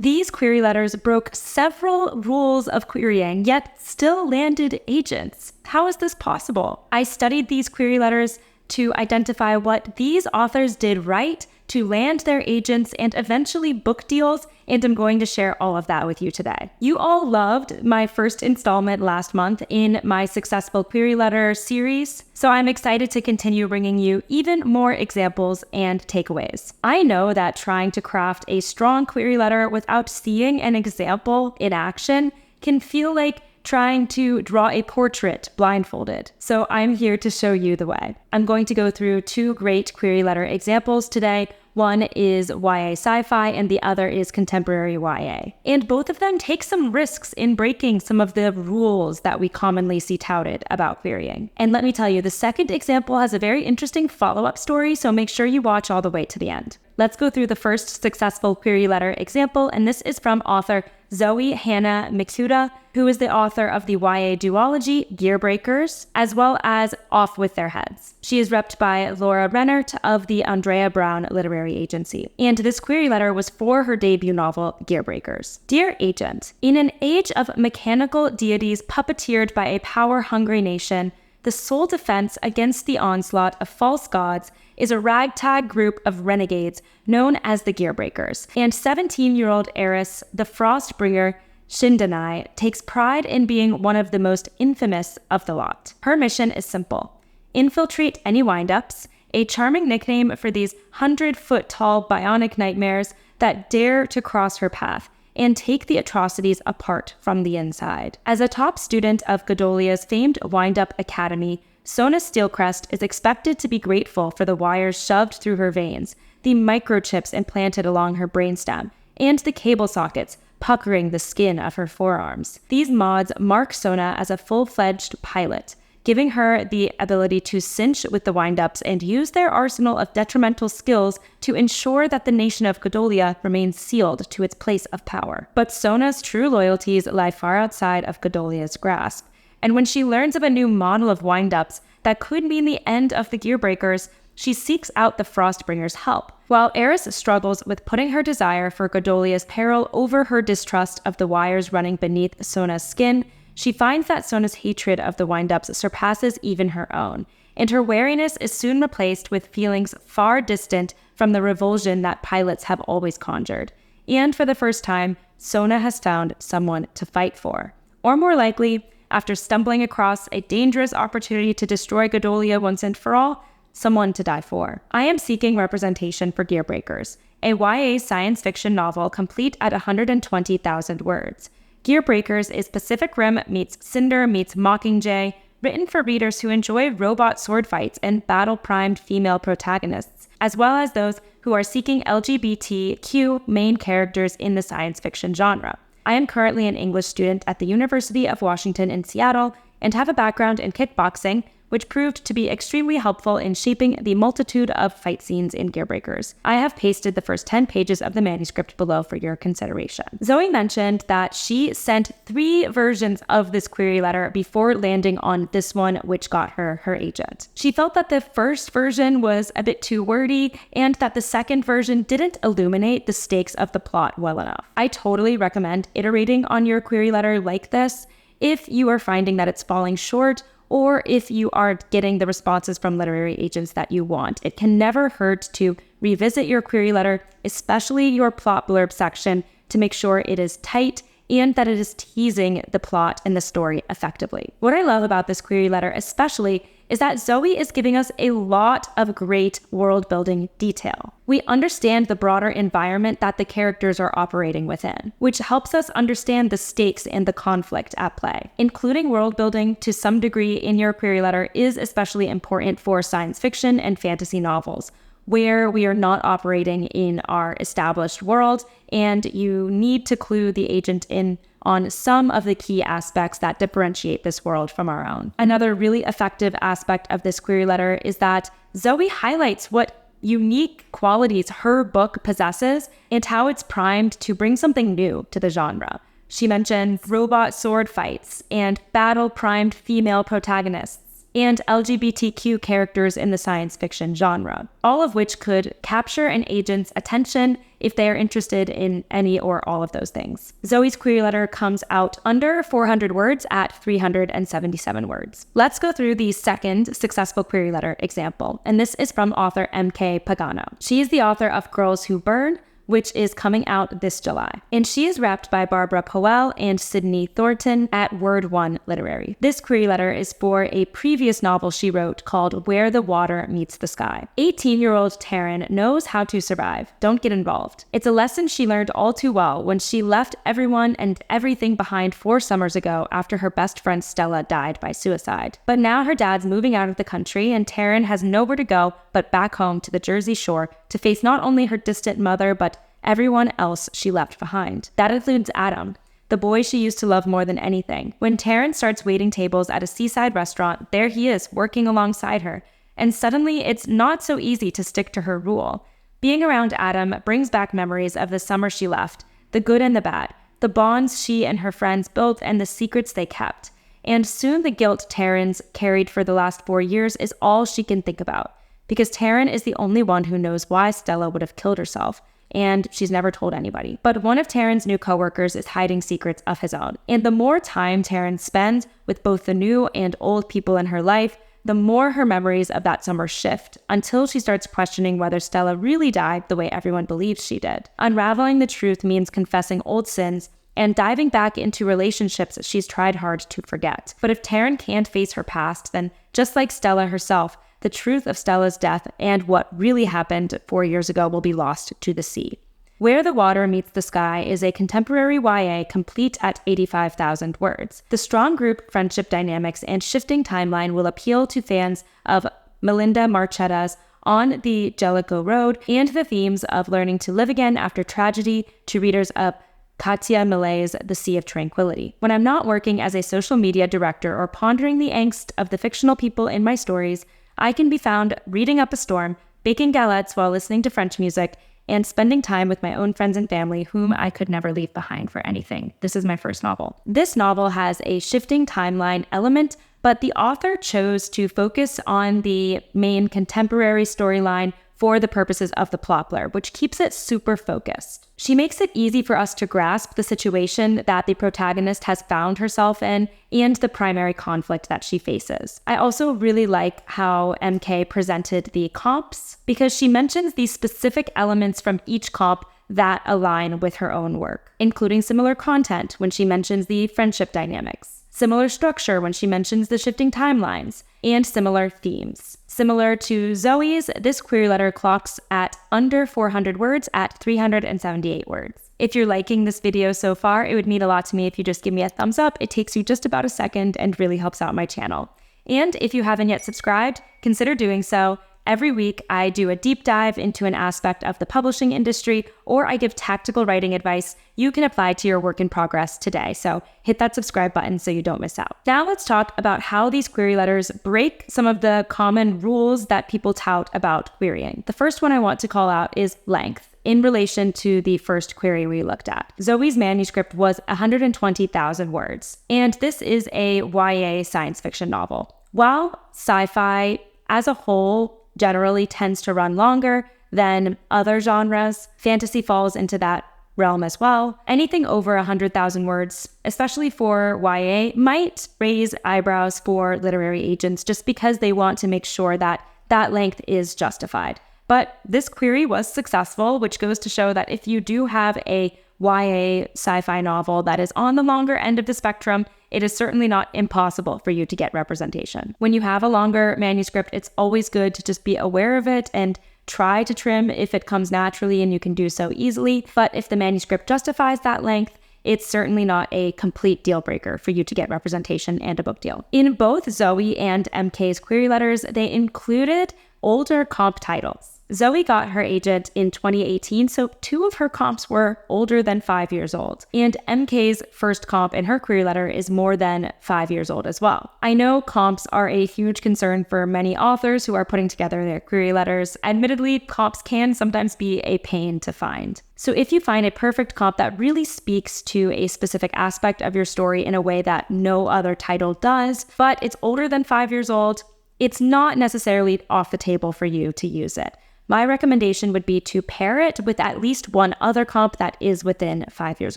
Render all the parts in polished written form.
These query letters broke several rules of querying, yet still landed agents. How is this possible? I studied these query letters to identify what these authors did right to land their agents and eventually book deals, and I'm going to share all of that with you today. You all loved my first installment last month in my Successful Query Letter series, so I'm excited to continue bringing you even more examples and takeaways. I know that trying to craft a strong query letter without seeing an example in action can feel like trying to draw a portrait blindfolded. So I'm here to show you the way. I'm going to go through two great query letter examples today. One is YA sci-fi and the other is contemporary YA. And both of them take some risks in breaking some of the rules that we commonly see touted about querying. And let me tell you, the second example has a very interesting follow-up story, so make sure you watch all the way to the end. Let's go through the first successful query letter example, and this is from author Zoe Hana Mikuta, who is the author of the YA duology Gearbreakers, as well as Off With Their Heads. She is repped by Laura Rennert of the Andrea Brown Literary Agency, and this query letter was for her debut novel, Gearbreakers. Dear Agent, in an age of mechanical deities puppeteered by a power-hungry nation, the sole defense against the onslaught of false gods is a ragtag group of renegades known as the Gearbreakers, and 17-year-old heiress, the Frostbringer Shindanai, takes pride in being one of the most infamous of the lot. Her mission is simple: infiltrate any wind-ups, a charming nickname for these 100-foot-tall bionic nightmares that dare to cross her path, and take the atrocities apart from the inside. As a top student of Godolia's famed wind-up academy, Sona Steelcrest is expected to be grateful for the wires shoved through her veins, the microchips implanted along her brainstem, and the cable sockets puckering the skin of her forearms. These mods mark Sona as a full-fledged pilot, giving her the ability to cinch with the wind-ups and use their arsenal of detrimental skills to ensure that the nation of Godolia remains sealed to its place of power. But Sona's true loyalties lie far outside of Godolia's grasp, and when she learns of a new model of wind-ups that could mean the end of the Gearbreakers, she seeks out the Frostbringer's help. While Eris struggles with putting her desire for Godolia's peril over her distrust of the wires running beneath Sona's skin, she finds that Sona's hatred of the wind-ups surpasses even her own, and her wariness is soon replaced with feelings far distant from the revulsion that pilots have always conjured. And for the first time, Sona has found someone to fight for. Or more likely, after stumbling across a dangerous opportunity to destroy Godolia once and for all, someone to die for. I am seeking representation for Gearbreakers, a YA science fiction novel complete at 120,000 words. Gearbreakers is Pacific Rim meets Cinder meets Mockingjay, written for readers who enjoy robot sword fights and battle-primed female protagonists, as well as those who are seeking LGBTQ main characters in the science fiction genre. I am currently an English student at the University of Washington in Seattle and have a background in kickboxing, which proved to be extremely helpful in shaping the multitude of fight scenes in Gearbreakers. I have pasted the first 10 pages of the manuscript below for your consideration. Zoe mentioned that she sent 3 versions of this query letter before landing on this one, which got her her agent. She felt that the first version was a bit too wordy and that the second version didn't illuminate the stakes of the plot well enough. I totally recommend iterating on your query letter like this if you are finding that it's falling short, or if you aren't getting the responses from literary agents that you want. It can never hurt to revisit your query letter, especially your plot blurb section, to make sure it is tight and that it is teasing the plot and the story effectively. What I love about this query letter especially is that Zoe is giving us a lot of great world-building detail. We understand the broader environment that the characters are operating within, which helps us understand the stakes and the conflict at play. Including world-building to some degree in your query letter is especially important for science fiction and fantasy novels, where we are not operating in our established world, and you need to clue the agent in on some of the key aspects that differentiate this world from our own. Another really effective aspect of this query letter is that Zoe highlights what unique qualities her book possesses and how it's primed to bring something new to the genre. She mentions robot sword fights and battle-primed female protagonists, and LGBTQ characters in the science fiction genre, all of which could capture an agent's attention if they are interested in any or all of those things. Zoe's query letter comes out under 400 words at 377 words. Let's go through the second successful query letter example, and this is from author M.K. Pagano. She is the author of Girls Who Burn, which is coming out this July. And she is wrapped by Barbara Powell and Sydney Thornton at Word One Literary. This query letter is for a previous novel she wrote called Where the Water Meets the Sky. 18-year-old Taryn knows how to survive. Don't get involved. It's a lesson she learned all too well when she left everyone and everything behind 4 summers ago after her best friend Stella died by suicide. But now her dad's moving out of the country and Taryn has nowhere to go but back home to the Jersey Shore to face not only her distant mother but everyone else she left behind. That includes Adam, the boy she used to love more than anything. When Taryn starts waiting tables at a seaside restaurant, there he is, working alongside her. And suddenly, it's not so easy to stick to her rule. Being around Adam brings back memories of the summer she left, the good and the bad, the bonds she and her friends built and the secrets they kept. And soon the guilt Taryn's carried for the last 4 years is all she can think about. Because Taryn is the only one who knows why Stella would have killed herself. And she's never told anybody. But one of Taryn's new coworkers is hiding secrets of his own. And the more time Taryn spends with both the new and old people in her life, the more her memories of that summer shift, until she starts questioning whether Stella really died the way everyone believes she did. Unraveling the truth means confessing old sins and diving back into relationships she's tried hard to forget. But if Taryn can't face her past, then just like Stella herself, the truth of Stella's death and what really happened 4 years ago will be lost to the sea. Where the Water Meets the Sky is a contemporary YA complete at 85,000 words. The strong group friendship dynamics and shifting timeline will appeal to fans of Melinda Marchetta's On the Jellicoe Road and the themes of learning to live again after tragedy to readers of Katia Millet's The Sea of Tranquility. When I'm not working as a social media director or pondering the angst of the fictional people in my stories, I can be found reading up a storm, baking galettes while listening to French music, and spending time with my own friends and family whom I could never leave behind for anything. This is my first novel. This novel has a shifting timeline element, but the author chose to focus on the main contemporary storyline for the purposes of the plot blurb, which keeps it super focused. She makes it easy for us to grasp the situation that the protagonist has found herself in and the primary conflict that she faces. I also really like how MK presented the comps, because she mentions the specific elements from each comp that align with her own work, including similar content when she mentions the friendship dynamics, similar structure when she mentions the shifting timelines, and similar themes. Similar to Zoe's, this query letter clocks at under 400 words at 378 words. If you're liking this video so far, it would mean a lot to me if you just give me a thumbs up. It takes you just about a second and really helps out my channel. And if you haven't yet subscribed, consider doing so. Every week, I do a deep dive into an aspect of the publishing industry, or I give tactical writing advice you can apply to your work in progress today. So hit that subscribe button so you don't miss out. Now let's talk about how these query letters break some of the common rules that people tout about querying. The first one I want to call out is length in relation to the first query we looked at. Zoe's manuscript was 120,000 words, and this is a YA science fiction novel. While sci-fi as a whole generally tends to run longer than other genres, fantasy falls into that realm as well. Anything over 100,000 words, especially for YA, might raise eyebrows for literary agents just because they want to make sure that that length is justified. But this query was successful, which goes to show that if you do have a YA sci-fi novel that is on the longer end of the spectrum, it is certainly not impossible for you to get representation. When you have a longer manuscript, it's always good to just be aware of it and try to trim if it comes naturally, and you can do so easily. But if the manuscript justifies that length, it's certainly not a complete deal breaker for you to get representation and a book deal. In both Zoe and MK's query letters, they included older comp titles. Zoe got her agent in 2018, so 2 of her comps were older than 5 years old. And MK's first comp in her query letter is more than 5 years old as well. I know comps are a huge concern for many authors who are putting together their query letters. Admittedly, comps can sometimes be a pain to find. So if you find a perfect comp that really speaks to a specific aspect of your story in a way that no other title does, but it's older than 5 years old, it's not necessarily off the table for you to use it. My recommendation would be to pair it with at least one other comp that is within 5 years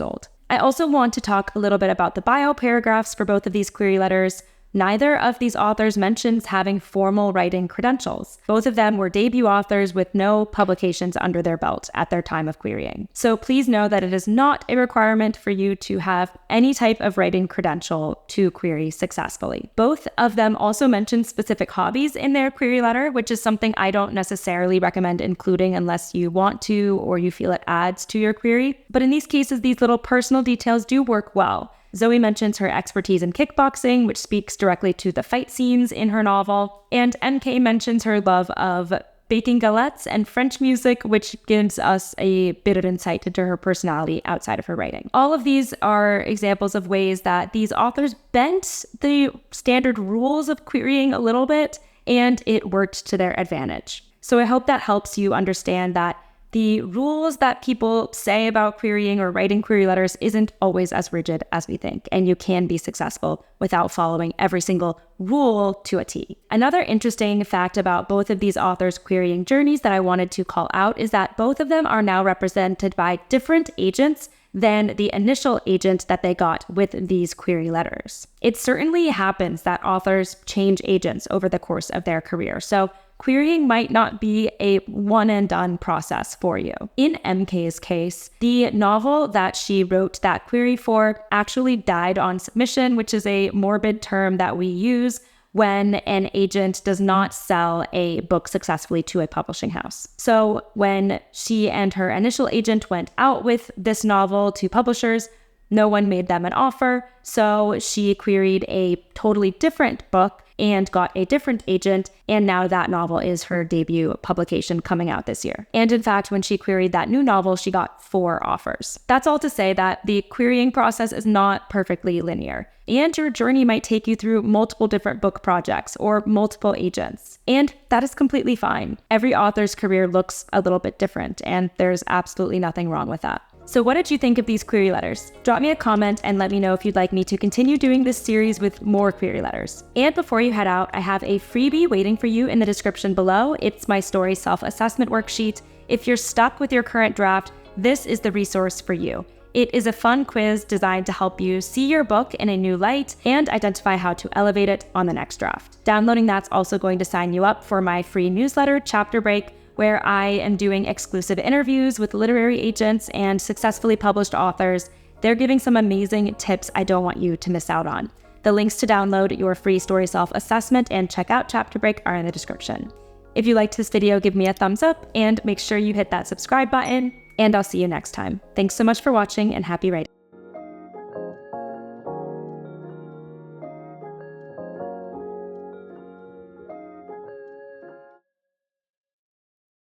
old. I also want to talk a little bit about the bio paragraphs for both of these query letters. Neither of these authors mentions having formal writing credentials. Both of them were debut authors with no publications under their belt at their time of querying. So please know that it is not a requirement for you to have any type of writing credential to query successfully. Both of them also mention specific hobbies in their query letter, which is something I don't necessarily recommend including unless you want to or you feel it adds to your query. But in these cases, these little personal details do work well. Zoe mentions her expertise in kickboxing, which speaks directly to the fight scenes in her novel, and MK mentions her love of baking galettes and French music, which gives us a bit of insight into her personality outside of her writing. All of these are examples of ways that these authors bent the standard rules of querying a little bit, and it worked to their advantage. So I hope that helps you understand that the rules that people say about querying or writing query letters isn't always as rigid as we think, and you can be successful without following every single rule to a T. Another interesting fact about both of these authors' querying journeys that I wanted to call out is that both of them are now represented by different agents than the initial agent that they got with these query letters. It certainly happens that authors change agents over the course of their career, so querying might not be a one and done process for you. In MK's case, the novel that she wrote that query for actually died on submission, which is a morbid term that we use when an agent does not sell a book successfully to a publishing house. So when she and her initial agent went out with this novel to publishers, no one made them an offer, so she queried a totally different book and got a different agent, and now that novel is her debut publication coming out this year. And in fact, when she queried that new novel, she got 4 offers. That's all to say that the querying process is not perfectly linear, and your journey might take you through multiple different book projects or multiple agents, and that is completely fine. Every author's career looks a little bit different, and there's absolutely nothing wrong with that. So what did you think of these query letters? Drop me a comment and let me know if you'd like me to continue doing this series with more query letters. And before you head out, I have a freebie waiting for you in the description below. It's my story self-assessment worksheet. If you're stuck with your current draft, this is the resource for you. It is a fun quiz designed to help you see your book in a new light and identify how to elevate it on the next draft. Downloading that's also going to sign you up for my free newsletter, Chapter Break, where I am doing exclusive interviews with literary agents and successfully published authors. They're giving some amazing tips I don't want you to miss out on. The links to download your free story self-assessment and check out Chapter Break are in the description. If you liked this video, give me a thumbs up and make sure you hit that subscribe button, and I'll see you next time. Thanks so much for watching and happy writing.